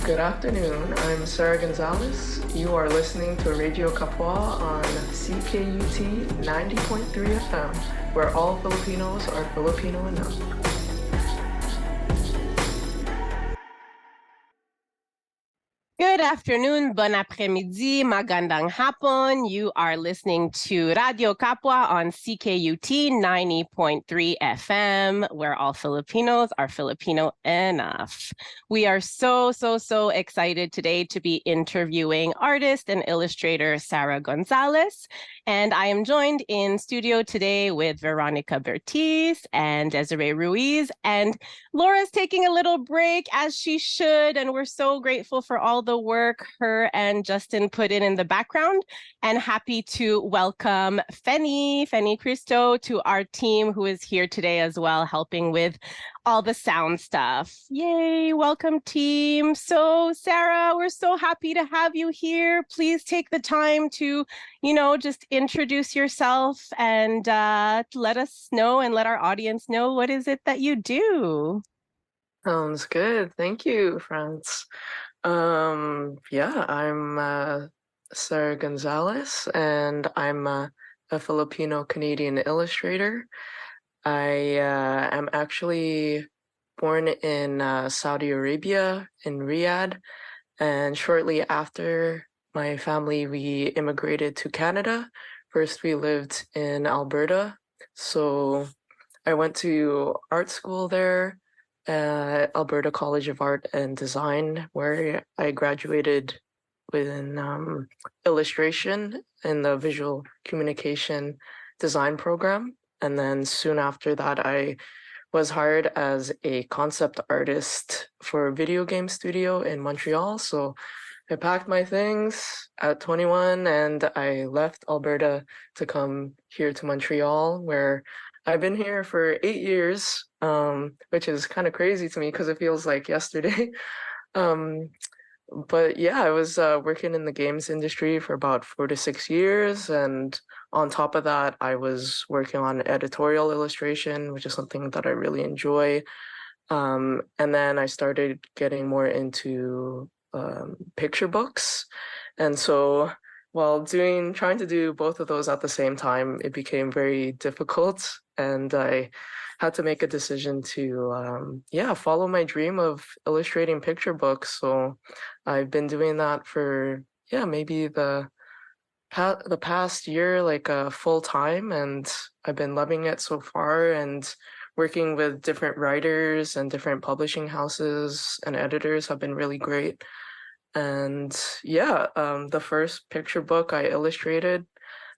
Good afternoon. I'm Sarah Gonzales. You are listening to Radyo Kapwa on CKUT 90.3 FM, where all Filipinos are Filipino enough. Good afternoon, bon après-midi, magandang hapon. You are listening to Radyo Kapwa on CKUT 90.3 FM, where all Filipinos are Filipino enough. We are so excited today to be interviewing artist and illustrator Sarah Gonzales. And I am joined in studio today with Veronica Bertiz and Desiree Ruiz. And Laura's taking a little break, as she should, and we're so grateful for all the work her and Justin put in the background, and happy to welcome Fenny Cristo to our team, who is here today as well, helping with all the sound stuff. Yay, welcome team. So Sarah, we're so happy to have you here. Please take the time to, just introduce yourself and let us know and let our audience know what is it that you do. Sounds good. Thank you, France. I'm Sarah Gonzales, and I'm a Filipino-Canadian illustrator. I am actually born in Saudi Arabia, in Riyadh, and shortly after my family, we immigrated to Canada. First, we lived in Alberta, so I went to art school there at Alberta College of Art and Design, where I graduated within illustration in the visual communication design program. And then soon after that, I was hired as a concept artist for a video game studio in Montreal. So I packed my things at 21 and I left Alberta to come here to Montreal, where I've been here for 8 years, which is kind of crazy to me because it feels like yesterday. But yeah, I was working in the games industry for about 4 to 6 years. And on top of that, I was working on editorial illustration, which is something that I really enjoy. And then I started getting more into picture books. And so while trying to do both of those at the same time, it became very difficult. And I had to make a decision to, follow my dream of illustrating picture books. So I've been doing that for, maybe the past year, like full time, and I've been loving it so far, and working with different writers and different publishing houses and editors have been really great. And the first picture book I illustrated,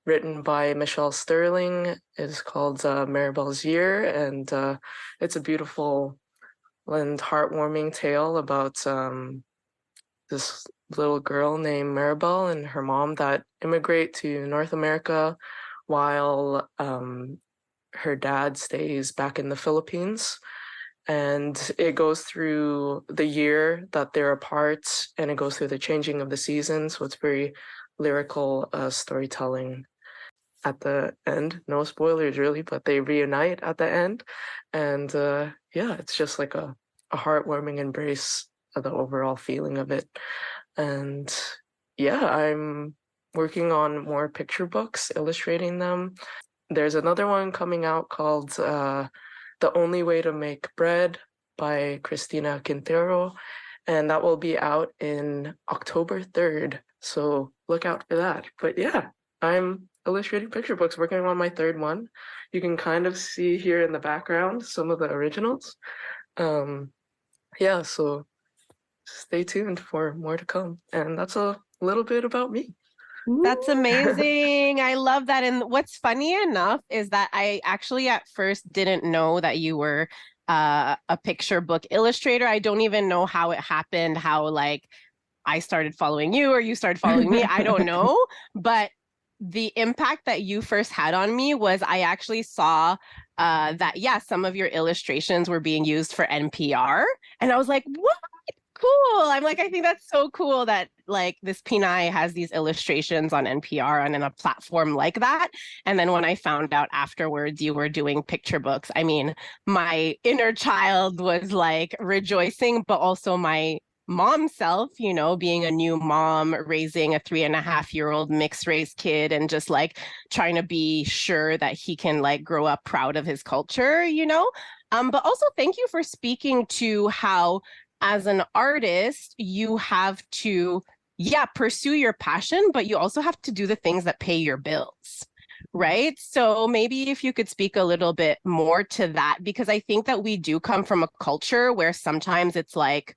written by Michelle Sterling, is called Maribel's Year, and it's a beautiful and heartwarming tale about this little girl named Maribel and her mom that immigrate to North America while her dad stays back in the Philippines. And it goes through the year that they're apart, and it goes through the changing of the seasons. So it's very lyrical storytelling at the end. No spoilers really, but they reunite at the end. And it's just like a heartwarming embrace of the overall feeling of it. And I'm working on more picture books, illustrating them. There's another one coming out called The Only Way to Make Bread by Cristina Quintero, and that will be out in October 3rd. So look out for that. But I'm illustrating picture books, working on my third one. You can kind of see here in the background some of the originals. So stay tuned for more to come. And that's a little bit about me. That's amazing. I love that. And what's funny enough is that I actually at first didn't know that you were a picture book illustrator. I don't even know how it happened, how like I started following you or you started following me. I don't know. But the impact that you first had on me was I actually saw that, some of your illustrations were being used for NPR. And I was like, what? Cool. I'm like, I think that's so cool that like this Pinay has these illustrations on NPR and in a platform like that. And then when I found out afterwards you were doing picture books, I mean, my inner child was like rejoicing, but also my mom self, you know, being a new mom, raising a 3.5-year-old mixed race kid and just like trying to be sure that he can like grow up proud of his culture, you know? But also thank you for speaking to how, as an artist, you have to, yeah, pursue your passion, but you also have to do the things that pay your bills. Right. So maybe if you could speak a little bit more to that, because I think that we do come from a culture where sometimes it's like,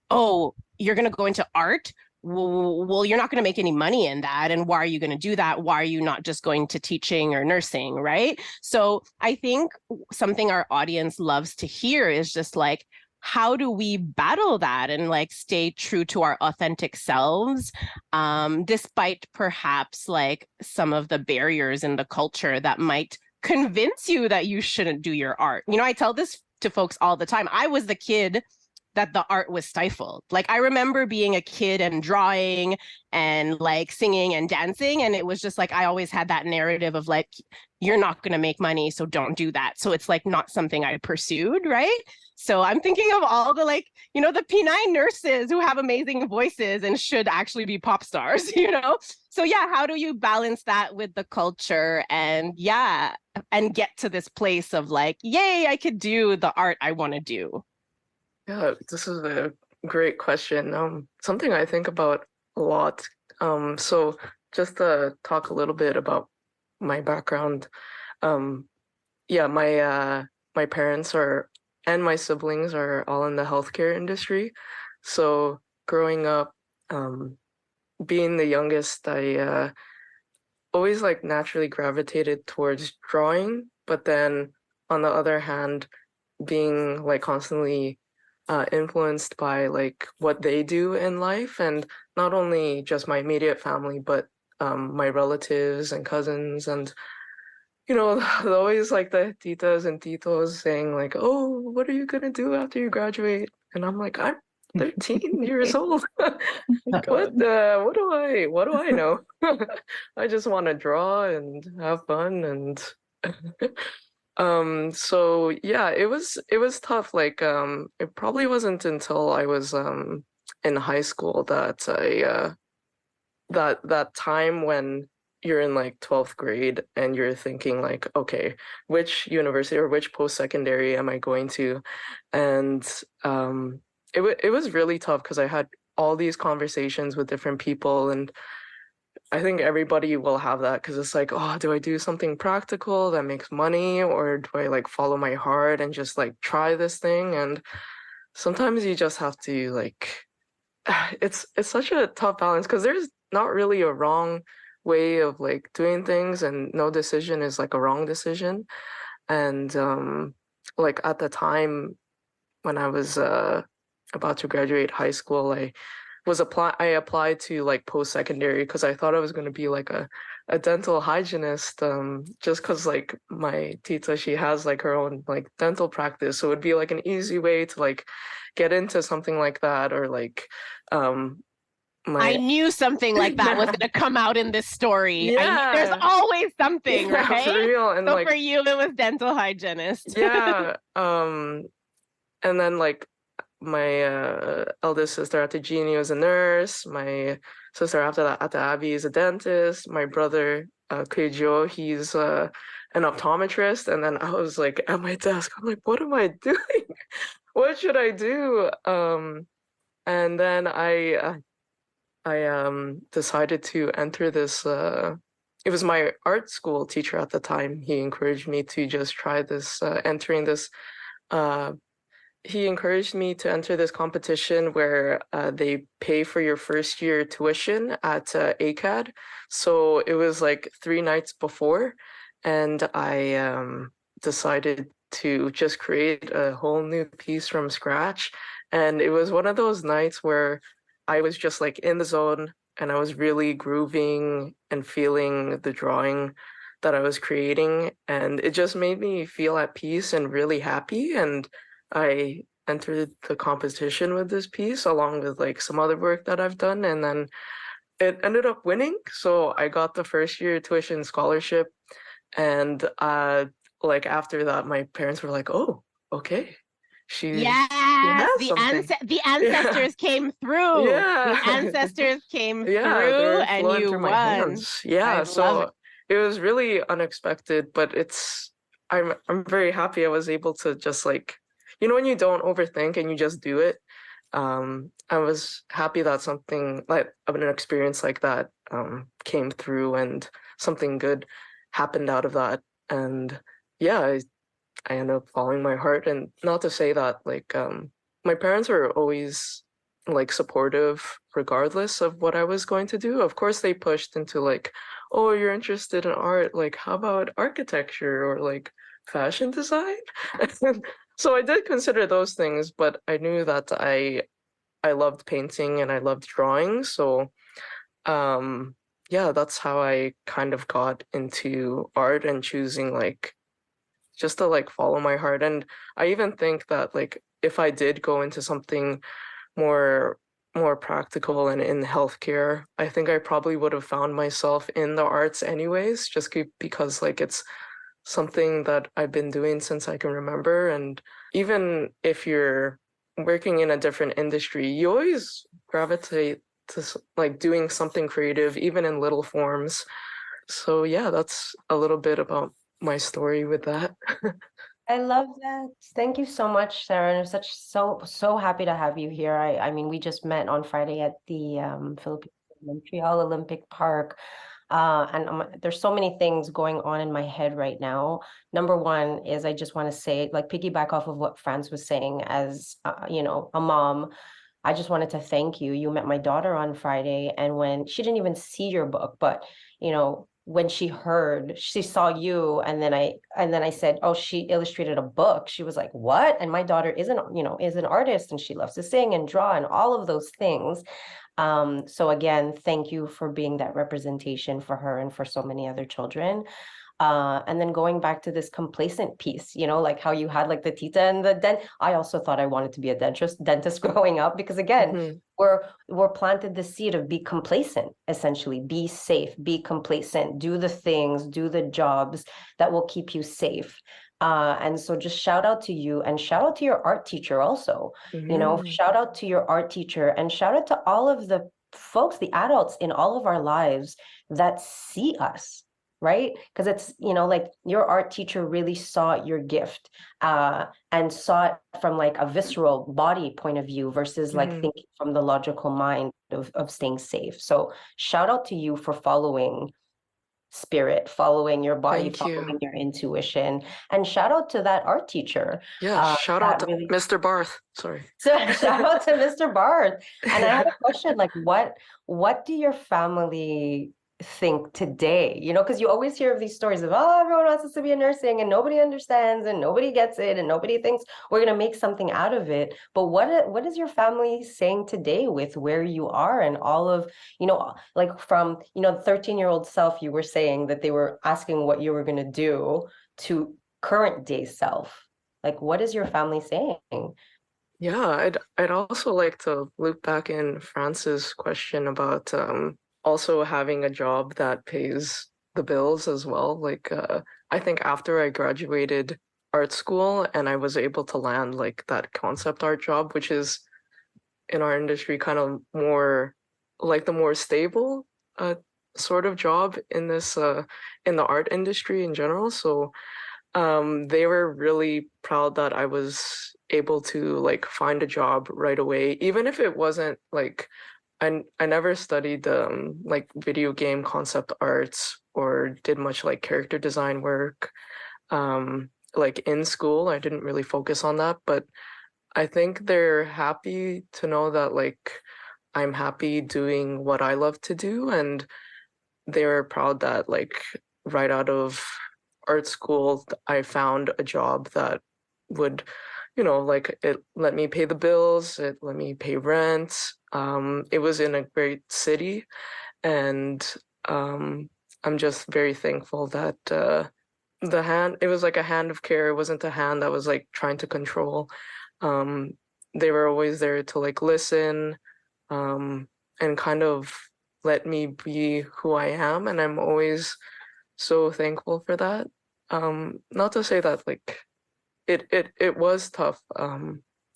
oh, you're going to go into art. Well, you're not going to make any money in that. And why are you going to do that? Why are you not just going to teaching or nursing? Right. So I think something our audience loves to hear is just like, how do we battle that and like stay true to our authentic selves, despite perhaps like some of the barriers in the culture that might convince you that you shouldn't do your art? You know, I tell this to folks all the time. I was the kid that the art was stifled. Like I remember being a kid and drawing and like singing and dancing. And it was just like, I always had that narrative of like, you're not going to make money, so don't do that. So it's like not something I pursued, right? So I'm thinking of all the like, you know, the P9 nurses who have amazing voices and should actually be pop stars, you know? So yeah, how do you balance that with the culture and yeah, and get to this place of like, yay, I could do the art I want to do? Yeah, this is a great question. Something I think about a lot. So just to talk a little bit about my background. Um, yeah, my parents are and my siblings are all in the healthcare industry. So growing up, um, being the youngest, I always like naturally gravitated towards drawing, but then on the other hand, being like constantly influenced by like what they do in life, and not only just my immediate family, but my relatives and cousins, and you know, always like the titas and titos saying like, "Oh, what are you gonna do after you graduate?" And I'm like, "I'm 13 years old. What do I know? I just want to draw and have fun and so yeah, it was tough. Like it probably wasn't until I was in high school that I that time when you're in like 12th grade and you're thinking like, okay, which university or which post-secondary am I going to? And it was really tough because I had all these conversations with different people, and I think everybody will have that because it's like, oh, do I do something practical that makes money, or do I like follow my heart and just like try this thing? And sometimes you just have to like it's such a tough balance because there's not really a wrong way of like doing things, and no decision is like a wrong decision. And like at the time when I was about to graduate high school, I applied to like post-secondary because I thought I was going to be like a dental hygienist, just because like my tita, she has like her own like dental practice, so it would be like an easy way to like get into something like that, or like um I my knew something like that was going to come out in this story. I knew there's yeah, always something, yeah, for right? real. And So for like you, it was dental hygienist. yeah, and then like my eldest sister at the Genie was a nurse. My sister after that at the Abbey is a dentist. My brother Keijo, he's an optometrist. And then I was like at my desk, I'm like, what am I doing? What should I do? And then I decided to enter this. It was my art school teacher at the time. He encouraged me to just try this, entering this uh, he encouraged me to enter this competition where they pay for your first year tuition at ACAD. So it was like 3 nights before, and I decided to just create a whole new piece from scratch. And it was one of those nights where I was just like in the zone and I was really grooving and feeling the drawing that I was creating. And it just made me feel at peace and really happy. And I entered the competition with this piece along with like some other work that I've done, and then it ended up winning. So I got the first year tuition scholarship, and like after that, my parents were like, "Oh, okay, she Yes, has something. the Yeah. ancestors came through. The Yeah. ancestors came Yeah, through they're and flowing you through my won. hands. I Yeah, love it. so it was really unexpected, but I'm very happy I was able to just like, when you don't overthink and you just do it. I was happy that something like an experience like that came through and something good happened out of that. And yeah, I ended up following my heart. And not to say that like my parents were always like supportive regardless of what I was going to do. Of course they pushed into like, oh, you're interested in art, like how about architecture or like fashion design? So I did consider those things, but I knew that I loved painting and I loved drawing. So yeah, that's how I kind of got into art and choosing like just to like follow my heart. And I even think that like if I did go into something more more practical and in healthcare, I think I probably would have found myself in the arts anyways, just because like it's something that I've been doing since I can remember. And even if you're working in a different industry, you always gravitate to like doing something creative, even in little forms. So yeah, that's a little bit about my story with that. I love that. Thank you so much, Sarah. And I'm so happy to have you here. I mean, we just met on Friday at the Philippine Montreal Olympic Park. And there's so many things going on in my head right now. Number one is I just want to say, like, piggyback off of what Franz was saying as, a mom. I just wanted to thank you. You met my daughter on Friday, and when she didn't even see your book, but when she saw you, and then I said, "Oh, she illustrated a book." She was like, "What?" And my daughter is an artist, and she loves to sing and draw and all of those things. So again, thank you for being that representation for her and for so many other children. And then going back to this complacent piece, like how you had like the tita and the dent. I also thought I wanted to be a dentist growing up because again, Hmm. we're planted the seed of be complacent, essentially. Be safe, be complacent, do the things, do the jobs that will keep you safe. And so just shout out to you and shout out to your art teacher also. Hmm. Shout out to your art teacher and shout out to all of the folks, the adults in all of our lives that see us, right? Because it's, like your art teacher really saw your gift and saw it from like a visceral body point of view versus like Hmm. thinking from the logical mind of staying safe. So shout out to you for following spirit, following your body, Thank you. following your intuition, and shout out to that art teacher Yeah, shout out that to really Mr. Barth. Sorry. so shout out to Mr. Barth. And I had a question, like what do your family think today? Because you always hear of these stories of, oh, everyone wants us to be a nursing and nobody understands and nobody gets it and nobody thinks we're gonna make something out of it. But what is your family saying today with where you are and all of, like from, the 13-year-old self you were saying that they were asking what you were gonna do to current day self? Like, what is your family saying? Yeah, I'd also like to loop back in France's question about also having a job that pays the bills as well. Like I think after I graduated art school and I was able to land like that concept art job, which is in our industry kind of more like the more stable uh sort of job in this in the art industry in general. So they were really proud that I was able to like find a job right away, even if it wasn't like I never studied like video game concept arts or did much like character design work. Like in school, I didn't really focus on that, but I think they're happy to know that like I'm happy doing what I love to do, and they were proud that like right out of art school I found a job that would, like it let me pay the bills, it let me pay rent. It was in a great city, and um, I'm just very thankful that it was like a hand of care. It wasn't a hand that was like trying to control. Um, they were always there to like listen, um, and kind of let me be who I am, and I'm always so thankful for that. Not to say that like it was tough.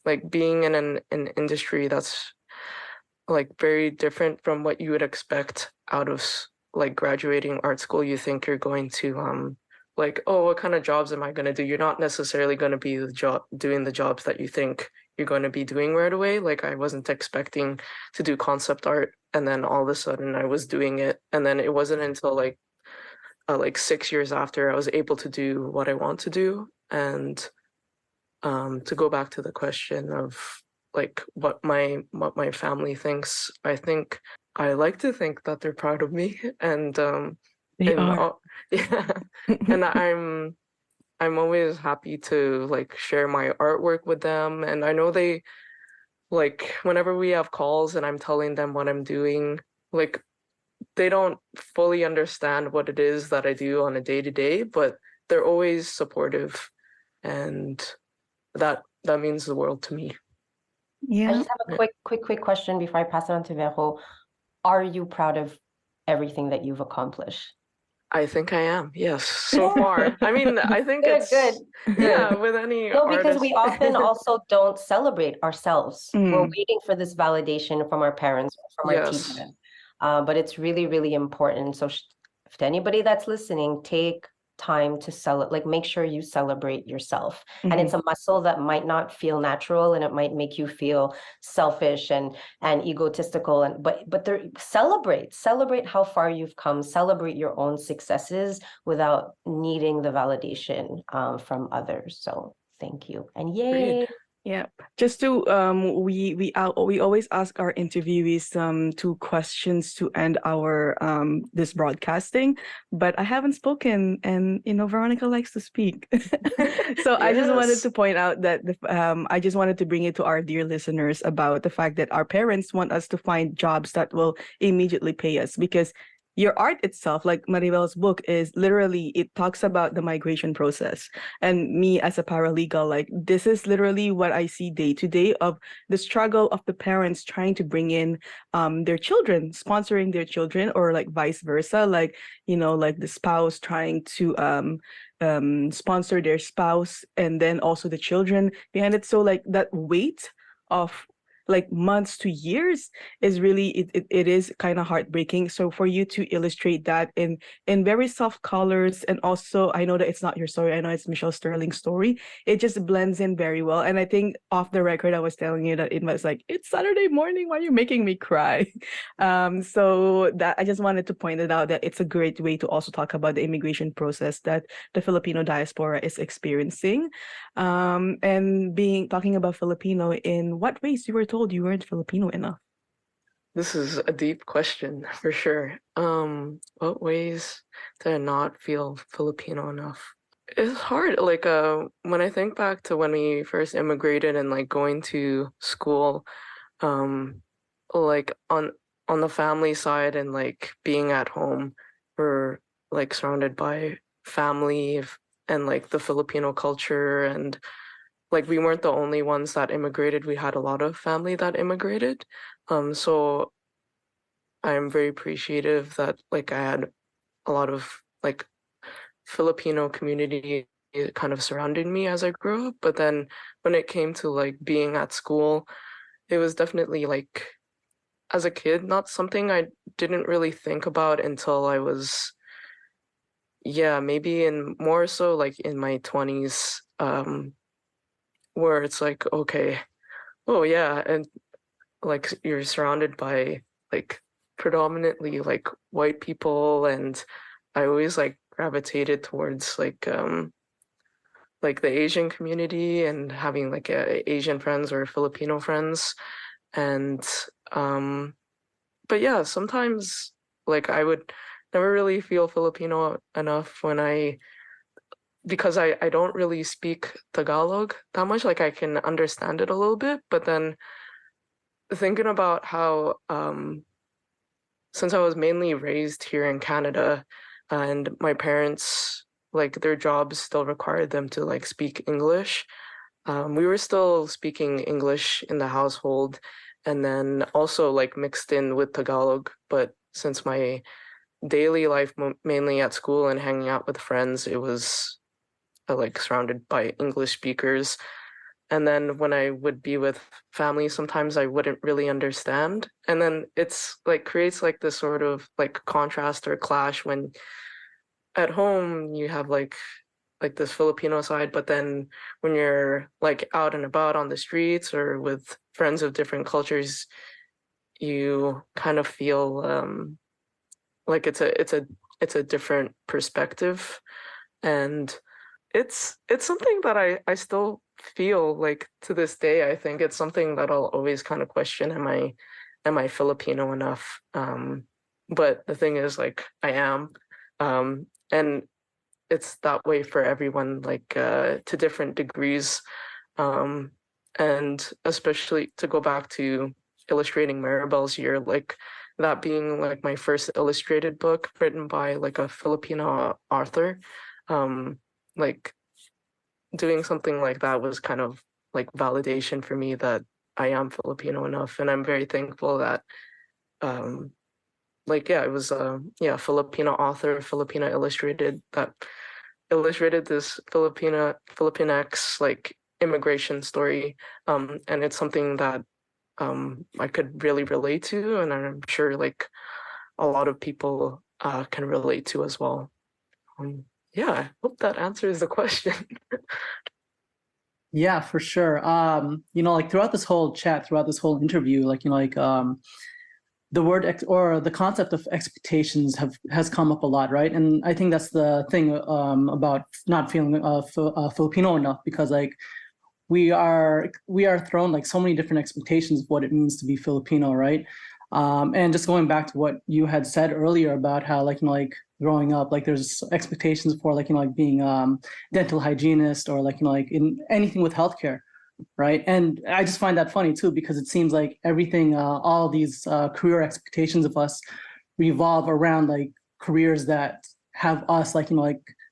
Like being in an industry that's like very different from what you would expect out of like graduating art school. You think you're going to like, oh, what kind of jobs am I going to do? You're not necessarily going to be doing the jobs that you think you're going to be doing right away. Like I wasn't expecting to do concept art, and then all of a sudden I was doing it, and then it wasn't until like 6 years after I was able to do what I want to do. And to go back to the question of like what my family thinks, I think I like to think that they're proud of me, and They are. yeah, and I'm always happy to like share my artwork with them, and I know they like whenever we have calls and I'm telling them what I'm doing, like they don't fully understand what it is that I do on a day-to-day, but they're always supportive, and that means the world to me. I Yeah. just have a Yeah. quick question before I pass it on to Vero. Are you proud of everything that you've accomplished? I think I am, yes, so far. I mean, I think Good, it's good, yeah, good. with any No, because we artist. often also don't celebrate ourselves. We're Mm. waiting for this validation from our parents, from our Yes, teachers. But it's really, really important. So if anybody that's listening, take time to like make sure you celebrate yourself. And it's a muscle that might not feel natural, and it might make you feel selfish and egotistical, and but there, celebrate how far you've come, celebrate your own successes without needing the validation from others. So thank you, and agreed. yay. Yeah. Just to we always ask our interviewees two questions to end our this broadcasting, but I haven't spoken, and Veronica likes to speak. So I just wanted Yes. to point out that I just wanted to bring it to our dear listeners about the fact that our parents want us to find jobs that will immediately pay us, because your art itself, like Maribel's book, is literally, it talks about the migration process. And me as a paralegal, like this is literally what I see day to day of the struggle of the parents trying to bring in their children, sponsoring their children, or like vice versa, like like the spouse trying to sponsor their spouse, and then also the children behind it. So like that weight of like months to years is really, it is kind of heartbreaking. So for you to illustrate that in very soft colors, and also I know that it's not your story, I know it's Michelle Sterling's story, it just blends in very well. And I think off the record I was telling you that it was like, it's Saturday morning, why are you making me cry? So that I just wanted to point it out, that it's a great way to also talk about the immigration process that the Filipino diaspora is experiencing. And talking about Filipino, in what ways you were told you weren't Filipino enough? This is a deep question for sure. What ways did I not feel Filipino enough? It's hard. Like, when I think back to when we first immigrated and like going to school, um, like on the family side and like being at home, we're like surrounded by family and like the Filipino culture, and like we weren't the only ones that immigrated. We had a lot of family that immigrated. So I'm very appreciative that like I had a lot of like Filipino community kind of surrounding me as I grew up. But then when it came to like being at school, it was definitely like as a kid, not something I didn't really think about until I was, yeah, maybe in more so like in my 20s, where it's like, okay, oh yeah, and like you're surrounded by like predominantly like white people, and I always like gravitated towards like the Asian community and having like Asian friends or Filipino friends. And but yeah, sometimes like I would never really feel Filipino enough because I don't really speak Tagalog that much. Like I can understand it a little bit, but then thinking about how since I was mainly raised here in Canada, and my parents, like their jobs still required them to like speak English. We were still speaking English in the household, and then also like mixed in with Tagalog. But since my daily life mainly at school and hanging out with friends, it was like surrounded by English speakers. And then when I would be with family, sometimes I wouldn't really understand. And then it's like creates like this sort of like contrast or clash when at home you have like this Filipino side, but then when you're like out and about on the streets or with friends of different cultures, you kind of feel like it's a different perspective, and it's something that I still feel like to this day. I think it's something that I'll always kind of question: am I Filipino enough? But the thing is, like, I am, and it's that way for everyone, like to different degrees. Um, and especially to go back to illustrating Maribel's Year, like that being like my first illustrated book written by like a Filipino author, like doing something like that was kind of like validation for me that I am Filipino enough, and I'm very thankful that um like yeah, it was yeah, Filipino author, Filipino illustrated that illustrated this Filipinx like immigration story, and it's something that I could really relate to, and I'm sure like a lot of people can relate to as well. Yeah, I hope that answers the question. Yeah, for sure. Like throughout this whole chat, throughout this whole interview, the word or the concept of expectations has come up a lot, right? And I think that's the thing about not feeling Filipino enough, because like we are thrown like so many different expectations of what it means to be Filipino, right? And just going back to what you had said earlier about how like growing up, like there's expectations for like being dental hygienist, or like in anything with healthcare, right? And I just find that funny too, because it seems like everything, all these career expectations of us revolve around like careers that have us like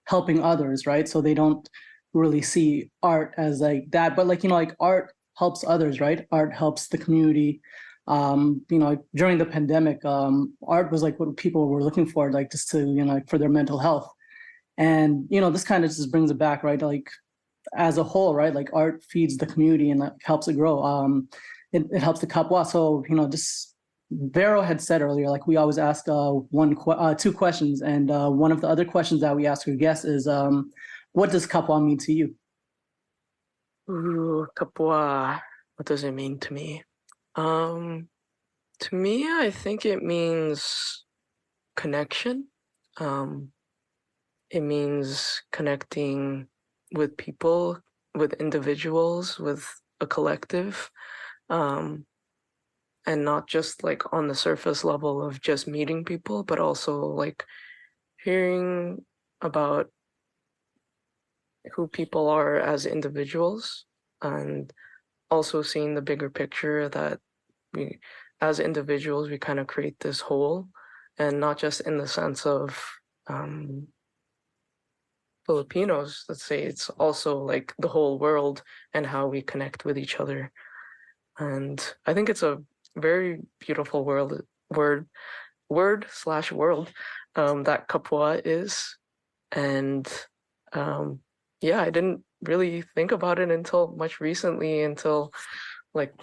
helping others, right? So they don't really see art as like that, but like art helps others, right? Art helps the community. During the pandemic, art was like what people were looking for, like just to like for their mental health. And this kind of just brings it back, right? Like as a whole, right? Like art feeds the community and like helps it grow. It helps the Kapwa. So just Vero had said earlier, like we always ask two questions, and one of the other questions that we ask our guests is, what does Kapwa mean to you? Ooh, Kapwa. What does it mean to me? To me, I think it means connection. It means connecting with people, with individuals, with a collective, and not just like on the surface level of just meeting people, but also like hearing about who people are as individuals, and also seeing the bigger picture that we, as individuals, we kind of create this whole, and not just in the sense of Filipinos, let's say. It's also like the whole world and how we connect with each other. And I think it's a very beautiful word/world that Kapwa is. And yeah, I didn't really think about it until much recently, until like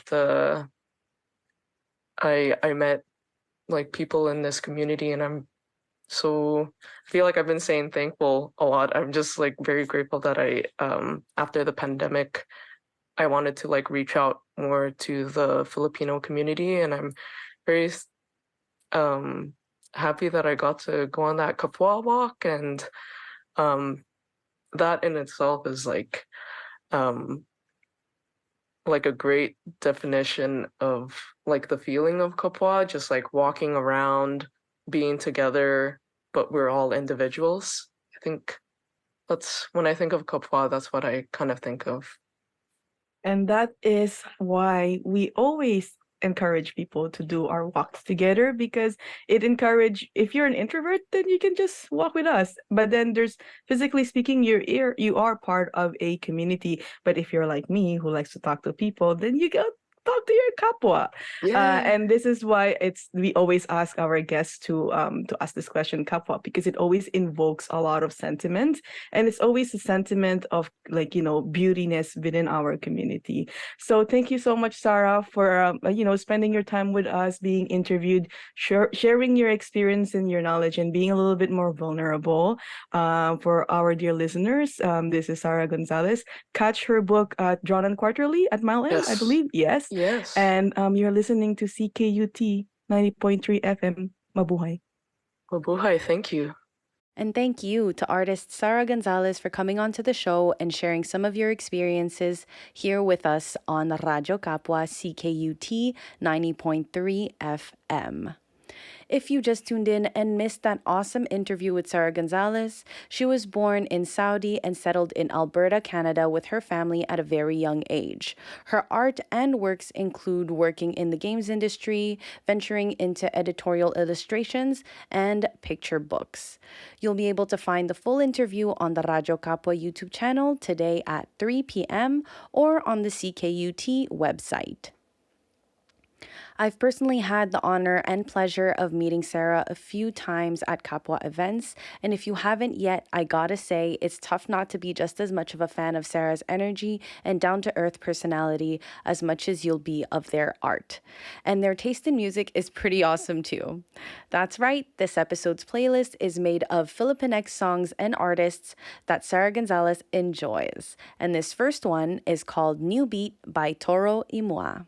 I met like people in this community, and I feel like I've been saying thankful a lot. I'm just like very grateful that I after the pandemic, I wanted to like reach out more to the Filipino community, and I'm very happy that I got to go on that Kapwa walk, and that in itself is um like a great definition of like the feeling of Kapwa, just like walking around, being together, but we're all individuals. I think that's when I think of Kapwa, that's what I kind of think of. And that is why we always encourage people to do our walks together, because if you're an introvert, then you can just walk with us. But then there's, physically speaking, you are part of a community. But if you're like me, who likes to talk to people, then you go talk to your kapwa. Yeah. And this is why we always ask our guests to ask this question, kapwa, because it always invokes a lot of sentiment, and it's always a sentiment of like, beautiness within our community. So thank you so much, Sarah, for spending your time with us, being interviewed, sharing your experience and your knowledge, and being a little bit more vulnerable. For our dear listeners, this is Sarah Gonzales. Catch her book, Drawn and Quarterly at Mile End, I Yes. believe. Yes. Yes. And you're listening to CKUT 90.3 FM. Mabuhay. Mabuhay, thank you. And thank you to artist Sarah Gonzales for coming onto the show and sharing some of your experiences here with us on Radyo Kapwa CKUT 90.3 FM. If you just tuned in and missed that awesome interview with Sarah Gonzales, she was born in Saudi and settled in Alberta, Canada with her family at a very young age. Her art and works include working in the games industry, venturing into editorial illustrations, and picture books. You'll be able to find the full interview on the Radyo Kapwa YouTube channel today at 3 p.m. or on the CKUT website. I've personally had the honor and pleasure of meeting Sarah a few times at Kapwa events, and if you haven't yet, I gotta say, it's tough not to be just as much of a fan of Sarah's energy and down-to-earth personality as much as you'll be of their art. And their taste in music is pretty awesome too. That's right, this episode's playlist is made of Filipino songs and artists that Sarah Gonzales enjoys. And this first one is called New Beat by Toro Imua.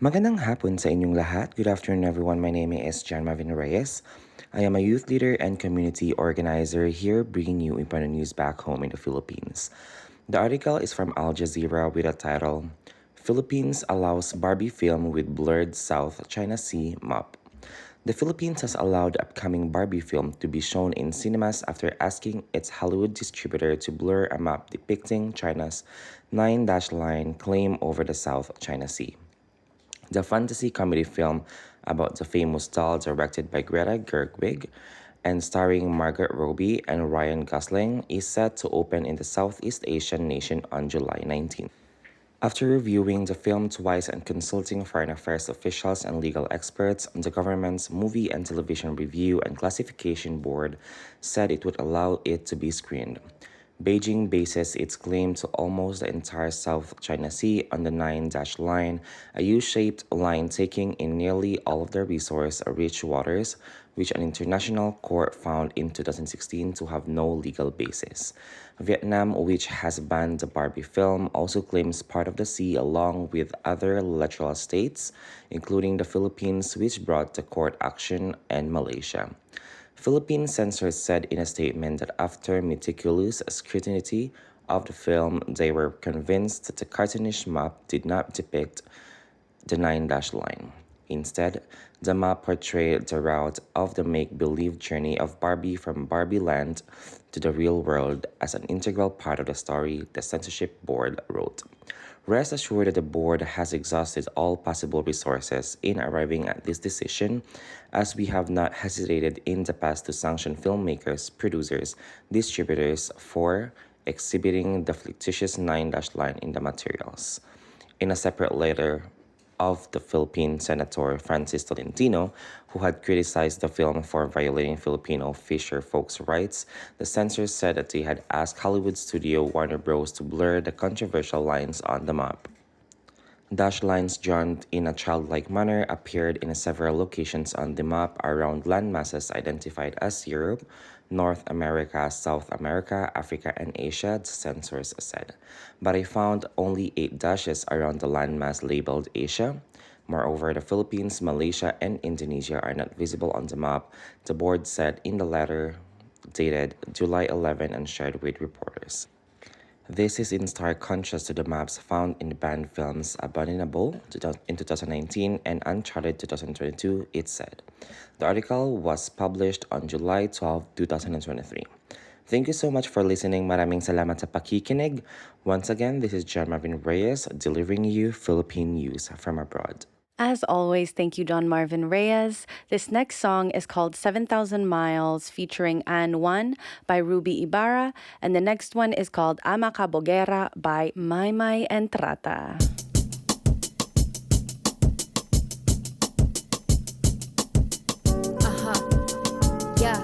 Magandang hapon sa inyong lahat. Good afternoon, everyone. My name is Jan Marvin Reyes. I am a youth leader and community organizer here bringing you important news back home in the Philippines. The article is from Al Jazeera with the title, Philippines Allows Barbie Film with Blurred South China Sea Map. The Philippines has allowed the upcoming Barbie film to be shown in cinemas after asking its Hollywood distributor to blur a map depicting China's nine-dash-line claim over the South China Sea. The fantasy comedy film about the famous doll, directed by Greta Gerwig and starring Margot Robbie and Ryan Gosling, is set to open in the Southeast Asian nation on July 19. After reviewing the film twice and consulting foreign affairs officials and legal experts, the government's Movie and Television Review and Classification Board said it would allow it to be screened. Beijing bases its claim to almost the entire South China Sea on the nine-dash-line, a U-shaped line taking in nearly all of the resource-rich waters, which an international court found in 2016 to have no legal basis. Vietnam, which has banned the Barbie film, also claims part of the sea along with other littoral states, including the Philippines, which brought the court action, and Malaysia. Philippine censors said in a statement that after meticulous scrutiny of the film, they were convinced that the cartoonish map did not depict the nine-dash-line. Instead, the map portrayed the route of the make-believe journey of Barbie from Barbie Land to the real world as an integral part of the story, the censorship board wrote. Rest assured that the board has exhausted all possible resources in arriving at this decision, as we have not hesitated in the past to sanction filmmakers, producers, distributors for exhibiting the fictitious nine-dash-line in the materials. In a separate letter of the Philippine Senator Francis Tolentino, who had criticized the film for violating Filipino fisher folks' rights, the censors said that they had asked Hollywood studio Warner Bros. To blur the controversial lines on the map. Dash lines drawn in a childlike manner appeared in several locations on the map around landmasses identified as Europe, North America, South America, Africa, and Asia, the censors said. But I found only 8 dashes around the landmass labeled Asia. Moreover, the Philippines, Malaysia, and Indonesia are not visible on the map, the board said in the letter dated July 11 and shared with reporters. This is in stark contrast to the maps found in the banned films Abominable in 2019 and Uncharted 2022, it said. The article was published on July 12, 2023. Thank you so much for listening. Maraming salamat sa pakikinig. Once again, this is John Marvin Reyes delivering you Philippine news from abroad. As always, thank you, John Marvin Reyes. This next song is called 7,000 Miles featuring Anne Juan by Ruby Ibarra. And the next one is called Ama Cabogera by Maymay Entrata. Yeah.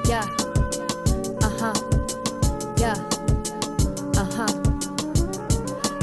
Yeah. Yeah.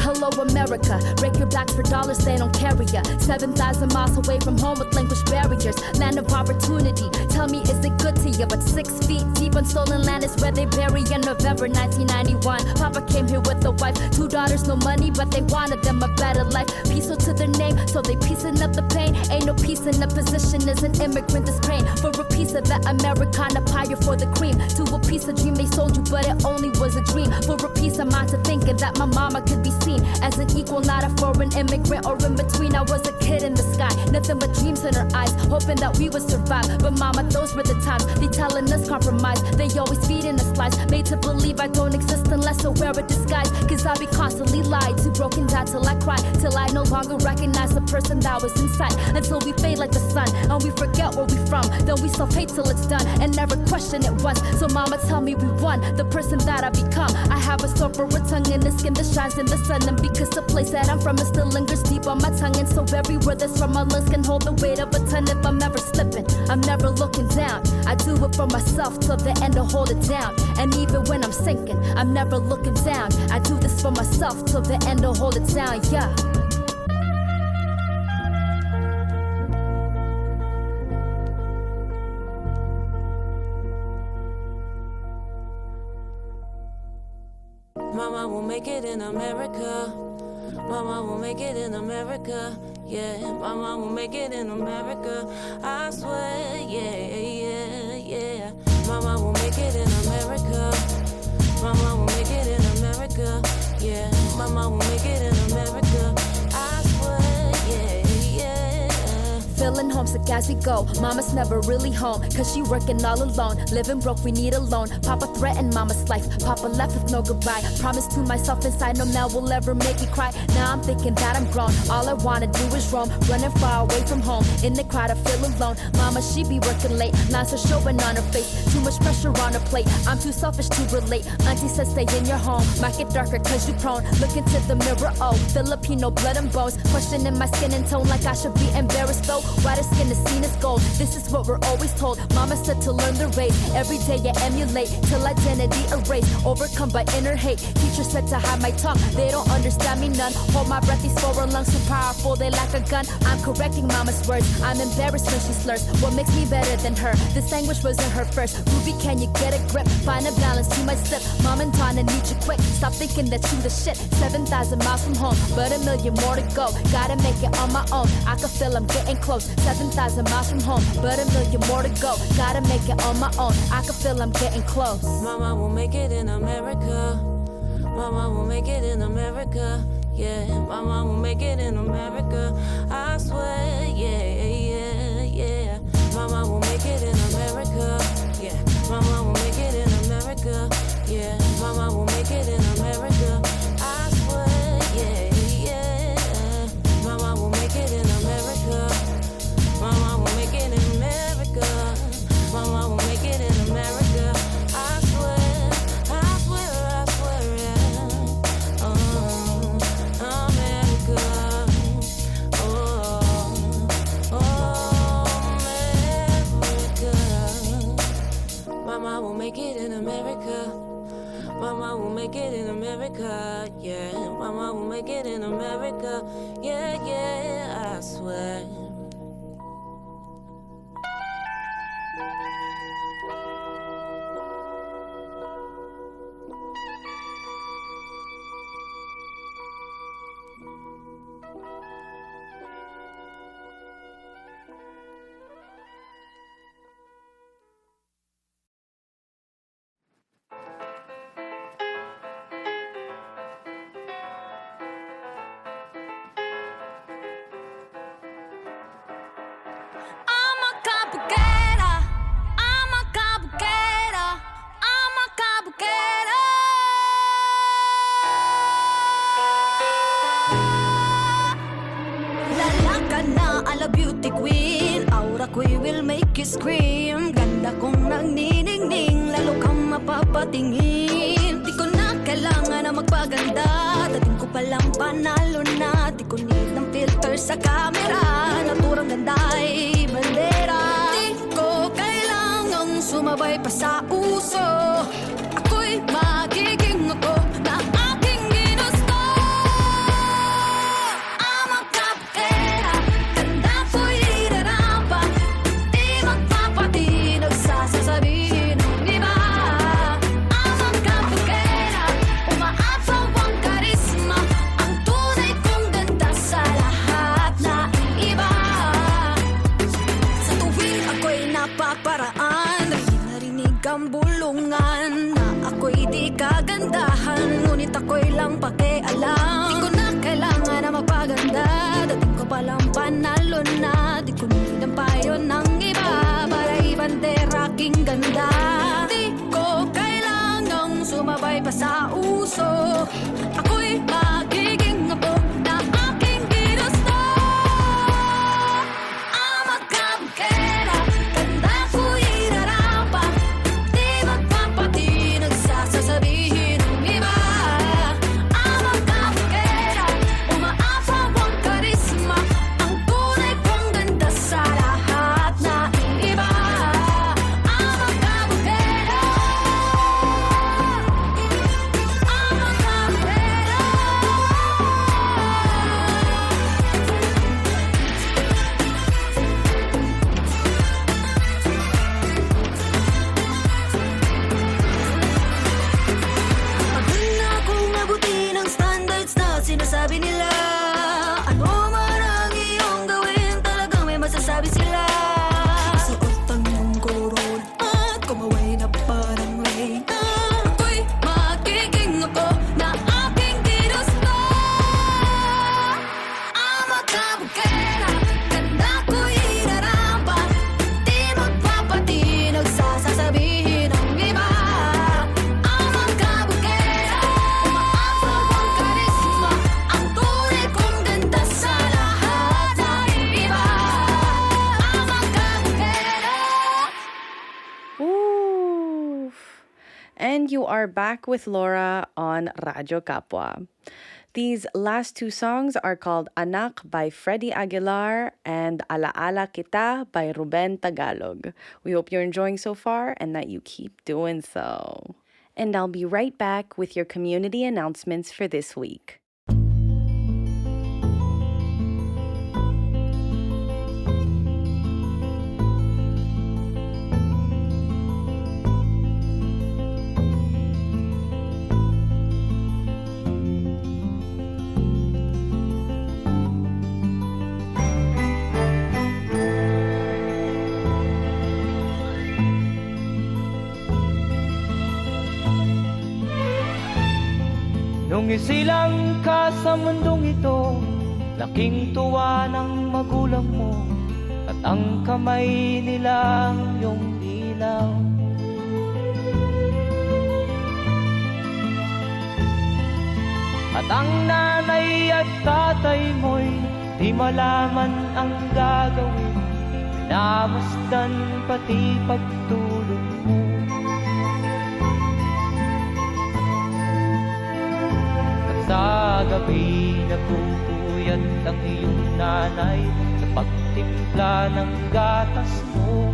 Hello, America. Break your backs for dollars, they don't carry ya. 7,000 miles away from home with language barriers. Land of opportunity. Tell me, is it good to you? But 6 feet deep on stolen land is where they bury in November 1991. Papa came here with a wife, 2 daughters, no money, but they wanted them a better life. Peaceful to their name, so they piecing up the pain. Ain't no peace in the position as an immigrant is praying for a piece of that Americana pie or for the cream. To a piece of dream they sold you, but it only was a dream. For a piece of mind to thinking that my mama could be seen as an equal, not a foreign immigrant or in between. I was a kid in the sky, nothing but dreams in her eyes, hoping that we would survive. But mama, those were the times. They telling us compromise, they always feeding us lies, made to believe I don't exist unless I wear a disguise. Cause I be constantly lied to, broken down till I cry, till I no longer recognize the person that was inside. Until we fade like the sun and we forget where we from, then we self-hate till it's done and never question it once. So mama, tell me we won, the person that I become. I have a sword for a tongue and a skin that shines in the sun. And because the place that I'm from, it still lingers deep on my tongue. And so every word that's from my lips can hold the weight of a ton. If I'm ever slipping, I'm never looking down. I do it for myself till the end to hold it down. And even when I'm sinking, I'm never looking down. I do this for myself till the end to hold it down, yeah. Mama will make it in America. Mama will make it in America. Yeah, mama will make it in America. I swear, yeah, yeah, yeah. Mama will make it in America. Mama will make it in America. Yeah, mama will make it in America. I swear, yeah, yeah. Feeling homesick as we go. Mama's never really home, cause she working all alone. Living broke, we need a loan. Papa threatened mama's life. Papa left with no goodbye. Promise to myself inside, no man will ever make me cry. Now I'm thinking that I'm grown. All I wanna do is roam, running far away from home. In the crowd, I feel alone. Mama, she be working late. Lines are showing on her face. Too much pressure on her plate. I'm too selfish to relate. Auntie says stay in your home. Might get darker cause you prone. Look into the mirror, oh, Filipino blood and bones. Questioning my skin and tone like I should be embarrassed though. Whiter skin is seen as gold. This is what we're always told. Mama said to learn the race. Every day you emulate till identity erased. Overcome by inner hate. Teacher said to hide my tongue. They don't understand me none. Hold my breath, these foreign lungs so powerful they like a gun. I'm correcting mama's words. I'm embarrassed when she slurs. What makes me better than her? This language wasn't her first. Ruby, can you get a grip? Find a balance, you might slip. Mom and Donna need you quick. Stop thinking that you the shit. 7,000 miles from home, but a million more to go. Gotta make it on my own. I can feel I'm getting close. 7,000 miles from home, but a million more to go. Gotta make it on my own. I can feel I'm getting close. Mama will make it in America. Mama will make it in America. Yeah, mama will make it in America. I swear, yeah, yeah, yeah. Mama will make it in America. Yeah, mama will make it in America. Yeah, mama will make it in America. I swear, yeah, yeah. Mama will make it in America. Mama will make it in America. Mama will make it in America. I swear, I swear, I swear, yeah. America. America. Mama will make it in America. Mama will make it in America. Yeah, mama will make it in America. Yeah, yeah, I swear. Beauty queen, aura ko'y will make you scream. Ganda kong nagniningning, lalo kang mapapatingin. Di ko na kailangan na magpaganda, dating ko palang panalo na. Di ko need ng filter sa camera, naturang ganda ay bandera. Di ko kailangang sumabay pa sa uso, ako'y magiging ako na aking ginusto. Sasabihin ng iba, amang kapugera, umaapaw ang karisma, ang tunay kong ganda sa lahat na iba. Sa tuwing ako'y napaparaan, narinig ang bulungan na ako'y di kagandahan, ngunit ako'y lang pakialam. Di ko na kailangan na magpaganda, dating ko palang panalo na. Di ko need ang payo ng iba para ibandera aking ganda. Di ko kailangang sumabay pa sa uso, ako'y magiging apo na aking ginusto. Ama kabukera, ganda ko'y irarapa, di magpapatinag sa sasabihin ng iba. Ama kabukera, And you are back with Laura on Radyo Kapwa. These last two songs are called Anak by Freddie Aguilar and Alaala Kita by Ruben Tagalog. We hope you're enjoying so far and that you keep doing so. And I'll be right back with your community announcements for this week. Nung isilang ka sa mundong ito, laking tuwa ng magulang mo, at ang kamay nila iyong ilaw. At ang nanay at tatay mo'y di malaman ang gagawin, namasdan pati pagtulog mo. Sa gabi napupuyat ang iyong nanay sa pagtimpla ng gatas mo.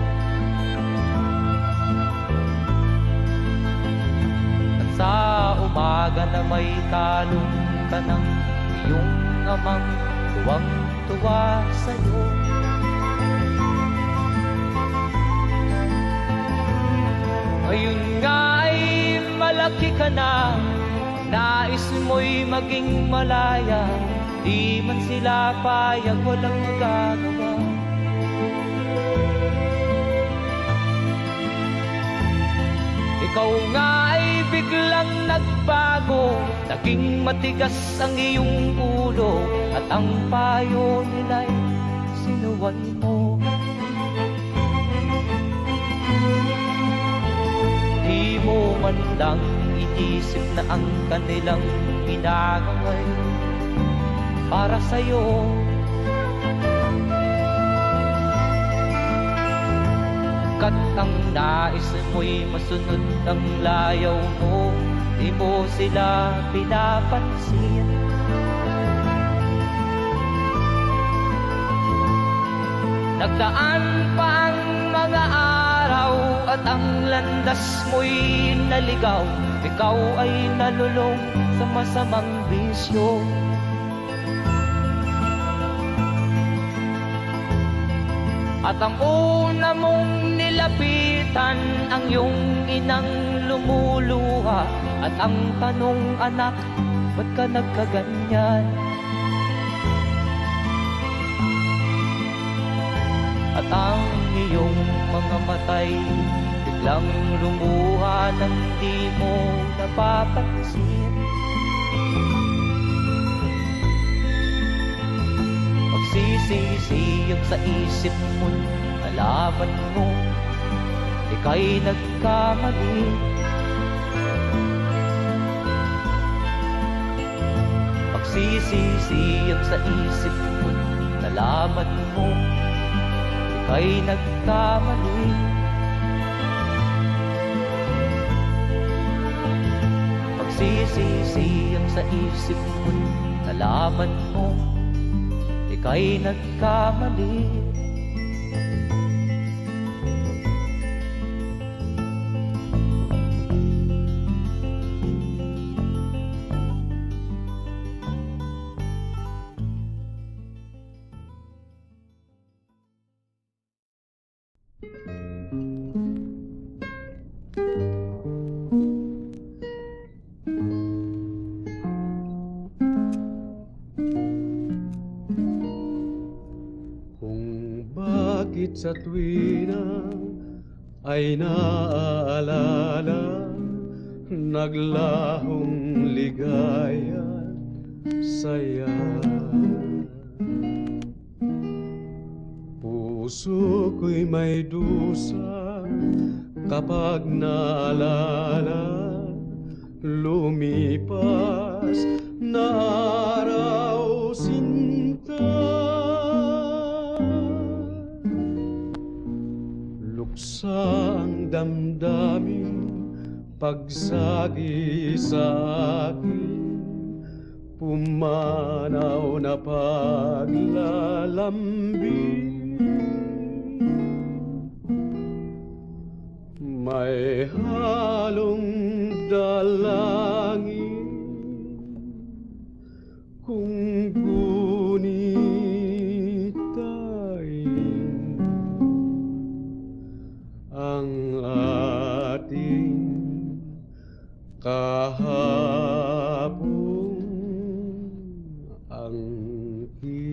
At sa umaga na may kalong ka ng iyong amang tuwang-tuwa sa'yo. Ngayon nga ay malaki ka na, nais mo'y maging malaya, di man sila payag, walang magagawa. Ikaw nga ay biglang nagbago, naging matigas ang iyong ulo, at ang payo nila'y sinuway mo. Di mo man lang iisip na ang kanilang ginagaway para sa'yo. Kat ang nais mo'y masunod ang layaw mo, di mo sila pinapansin. Nagdaan pa ang mga araw at ang landas mo'y naligaw, ikaw ay nalulong sa masamang bisyo. At ang una mong nilapitan, ang iyong inang lumuluha, at ang tanong, anak, ba't ka nagkaganyan? At ang iyong mga matay biglang lumuha nang di mo napapansin. Magsisisiyag sa isip mo, nalaman mo ika'y nagkamali. Magsisisiyag sa isip mo, nalaman mo ika'y nagkamali. Magsisisiyag sa isip mo, nalaman mo ika'y nagkamali. Sa tuwina ay naaalala, naglahong ligaya, saya. Puso ko'y may dusa kapag naalala, lumipas na araw sinta. Sa ang damdamin, pagsagi sa akin, pumanaw na paglalambing. May halong dalangin kung gunitain ang ating kahapong angkin.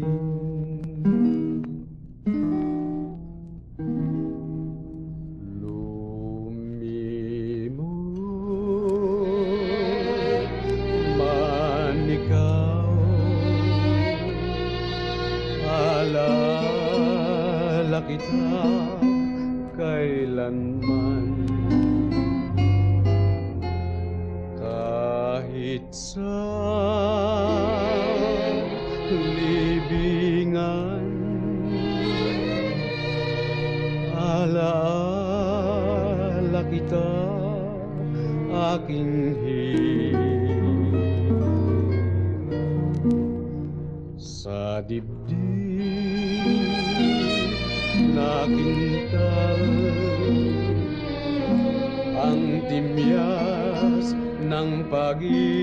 Kita kailanman, kahit sa libingan, alaala kita, aking hirap sa dibdib nakintal ang timyas ng pag-ibigan.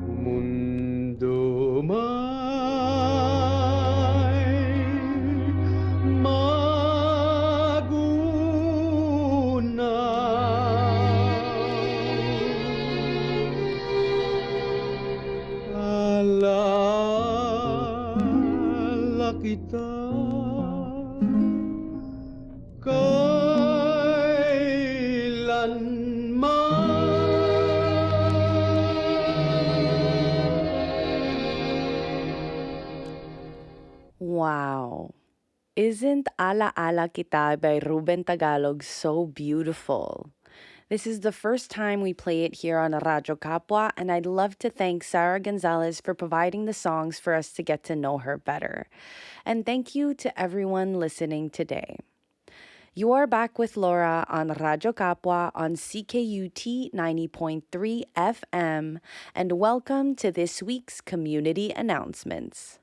Mundo may alala kita Wow. Isn't Ala Ala Kita by Ruben Tagalog so beautiful? This is the first time we play it here on Radyo Kapwa, and I'd love to thank Sarah Gonzales for providing the songs for us to get to know her better. And thank you to everyone listening today. You are back with Laura on Radyo Kapwa on CKUT 90.3 FM, and welcome to this week's community announcements.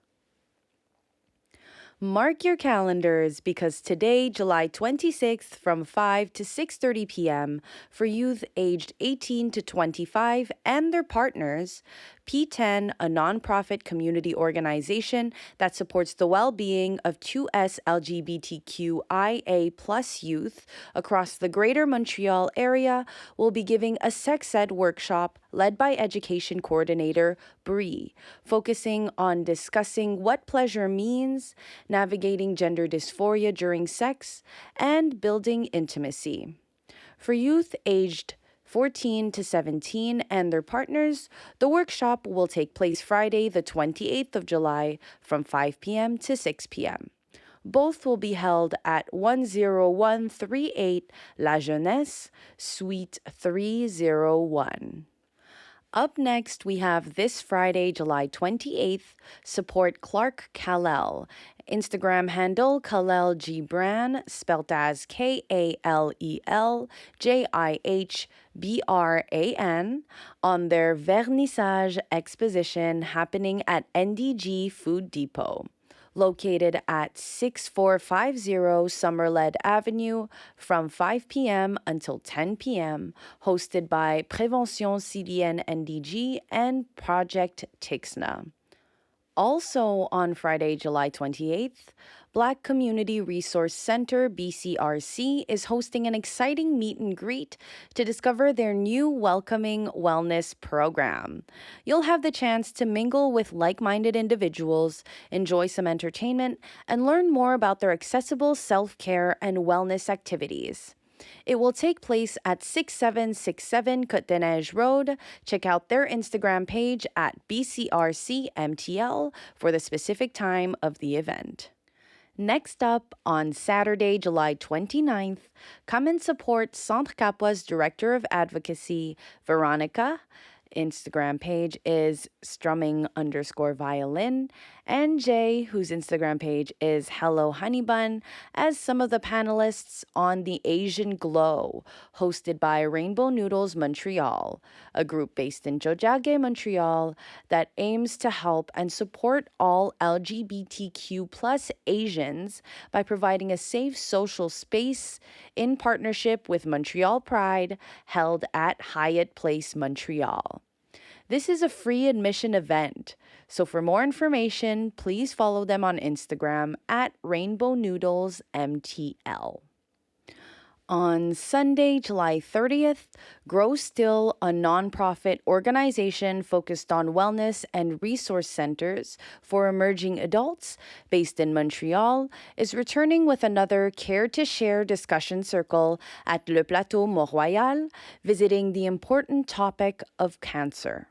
Mark your calendars because today, July 26th from 5 to 6:30 p.m. for youth aged 18 to 25 and their partners, P10, a nonprofit community organization that supports the well-being of 2S LGBTQIA+ youth across the Greater Montreal area, will be giving a sex ed workshop led by Education Coordinator Bree, focusing on discussing what pleasure means, navigating gender dysphoria during sex, and building intimacy. For youth aged 14 to 17 and their partners, the workshop will take place Friday, the 28th of July from 5 p.m. to 6 p.m. Both will be held at 10138 La Jeunesse, Suite 301. Up next, we have this Friday, July 28th, support Clark Kallel. Instagram handle Kallel Gibran, spelt as KALELJIHBRAN, on their Vernissage exposition happening at NDG Food Depot, located at 6450 Summerled Avenue from 5 p.m. until 10 p.m., hosted by Prévention CDN NDG and Project Tixna. Also on Friday, July 28th, Black Community Resource Center, BCRC, is hosting an exciting meet and greet to discover their new welcoming wellness program. You'll have the chance to mingle with like-minded individuals, enjoy some entertainment, and learn more about their accessible self-care and wellness activities. It will take place at 6767 Côte des Neiges Road. Check out their Instagram page at BCRCMTL for the specific time of the event. Next up, on Saturday, July 29th, come and support Centre Kapwa's Director of Advocacy, Veronica, Instagram page is strumming_violin, and Jay, whose Instagram page is Hello Honeybun, as some of the panelists on the Asian Glow, hosted by Rainbow Noodles Montreal, a group based in Jojage, Montreal, that aims to help and support all LGBTQ plus Asians by providing a safe social space in partnership with Montreal Pride, held at Hyatt Place, Montreal. This is a free admission event, so for more information, please follow them on Instagram at Rainbow Noodles MTL. On Sunday, July 30th, Grow Still, a nonprofit organization focused on wellness and resource centers for emerging adults based in Montreal, is returning with another Care to Share discussion circle at Le Plateau Mont-Royal, visiting the important topic of cancer.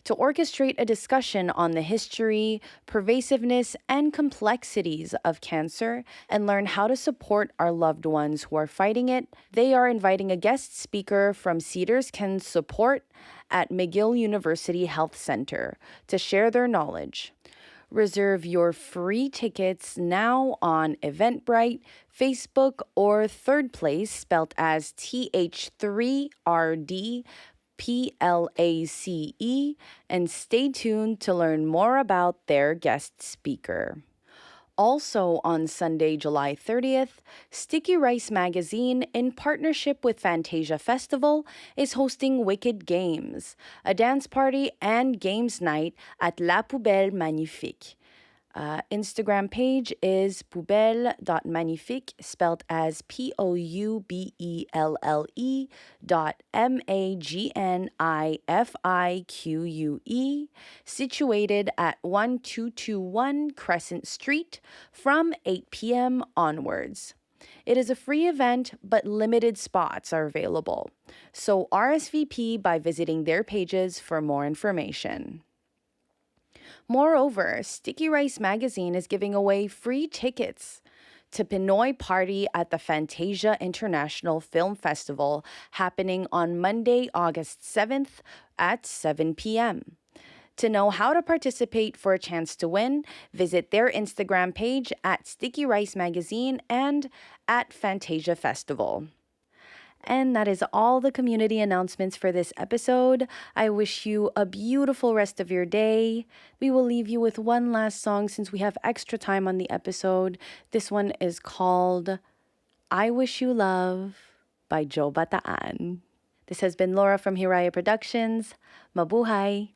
To orchestrate a discussion on the history, pervasiveness, and complexities of cancer and learn how to support our loved ones who are fighting it, they are inviting a guest speaker from Cedars Can Support at McGill University Health Center to share their knowledge. Reserve your free tickets now on Eventbrite, Facebook, or Third Place, spelt as TH3RD PLACE, and stay tuned to learn more about their guest speaker. Also on Sunday, July 30th, Sticky Rice Magazine, in partnership with Fantasia Festival, is hosting Wicked Games, a dance party and games night at La Poubelle Magnifique. Instagram page is poubelle.magnifique, spelled as POUBELLE.MAGNIFIQUE, situated at 1221 Crescent Street from 8 p.m. onwards. It is a free event, but limited spots are available. So RSVP by visiting their pages for more information. Moreover, Sticky Rice Magazine is giving away free tickets to Pinoy Party at the Fantasia International Film Festival, happening on Monday, August 7th at 7 p.m. To know how to participate for a chance to win, visit their Instagram page at Sticky Rice Magazine and at Fantasia Festival. And that is all the community announcements for this episode. I wish you a beautiful rest of your day. We will leave you with one last song since we have extra time on the episode. This one is called I Wish You Love by Joe Bataan. This has been Laura from Hiraya Productions. Mabuhay!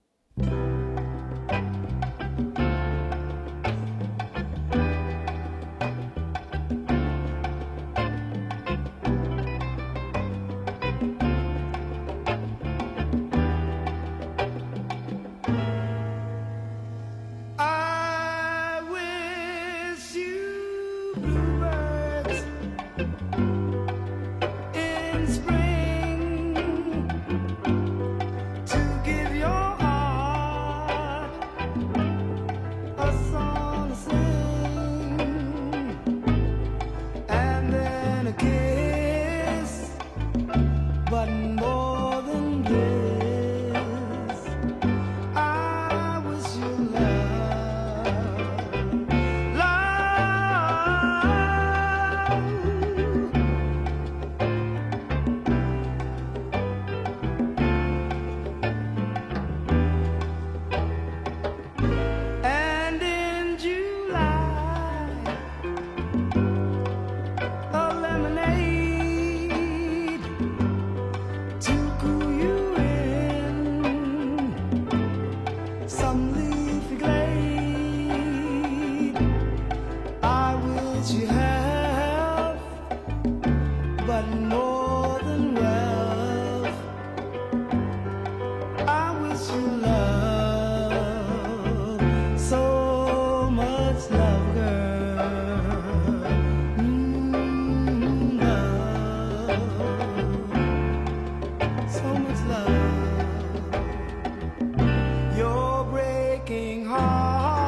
You're breaking heart.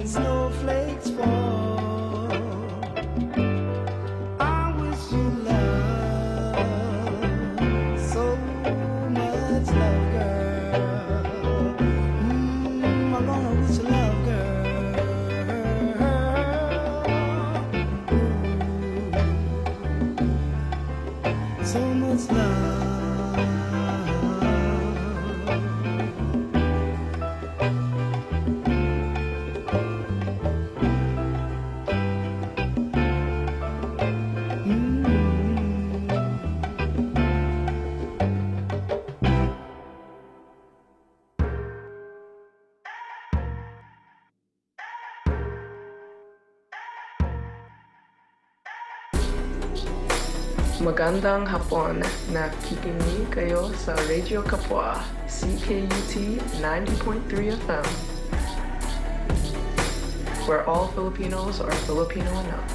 when snowflakes fall. I wish you love, so much love, girl. I'm gonna wish you love, girl. So much love. Magandang hapon, nakikinig kayo sa Radyo Kapwa, CKUT 90.3 FM, where all Filipinos are Filipino enough.